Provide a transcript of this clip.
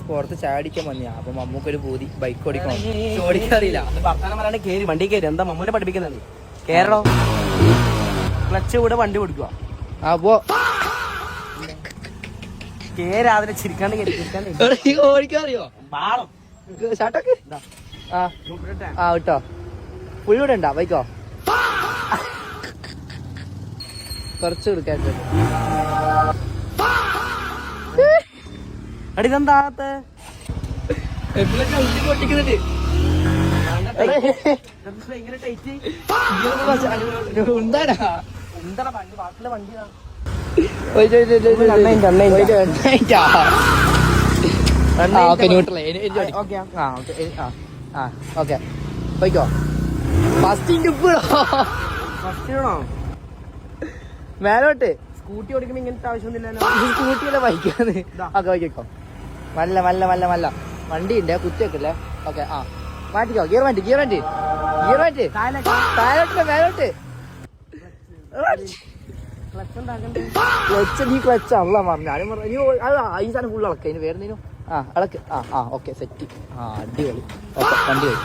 പുറത്ത് ചാടിക്കാൻ വന്നിയാ. അപ്പൊ മമ്മൂക്കൊരു പൂതി ബൈക്ക് ഓടിക്കണം. ഓടിക്കാറില്ല. വർത്താനം പറയാണ്ട് കേറി വണ്ടി കയറി. എന്താ മമ്മൂനെ പഠിപ്പിക്കുന്നത്? കേരളോ ക്ലച്ച് കൂടെ വണ്ടി കൊടുക്കുക. അപ്പോ കേരാതിനെ ചിരിക്കാണ്ട് ഓടിക്കാറിയോ? ഷാട്ടൊക്കെ വിട്ടോ. പുള്ളിയുടെ ഉണ്ടാ ബൈക്കോ? കുറച്ച് കൊടുക്കാൻ അടിതെന്താത്ത പൊട്ടിക്കുന്നുണ്ട്. എന്താടാ എന്താ വണ്ടി ബാക്കിലെ വണ്ടിയാണ്. പോയിക്കോ. മേലോട്ട് സ്കൂട്ടി ഓടിക്കുമ്പോ ഇങ്ങനത്തെ ആവശ്യമൊന്നുമില്ലല്ലോ. സ്കൂട്ടിയിലെ ബൈക്കാണ്. ഓക്കെ പോയിക്കോ. നല്ല നല്ല നല്ല നല്ല വണ്ടി ഉണ്ട്. കുത്തി വെക്കല്ലേ. ഓക്കെ മാറ്റിക്കോ. ഗിയർ മാറ്റി താഴോട്ട് മേലോട്ട്. ക്ലച്ച് നീ ക്ലച്ച് അല്ല പറഞ്ഞു. ഞാനും പറഞ്ഞു ഈ സാധനം ഫുള്ള് ഇളക്ക. ഇനി വേറെ എന്തെങ്കിലും ഇളക്ക്. Okay set. അടിപൊളി. ഓക്കെ വണ്ടി പോയി.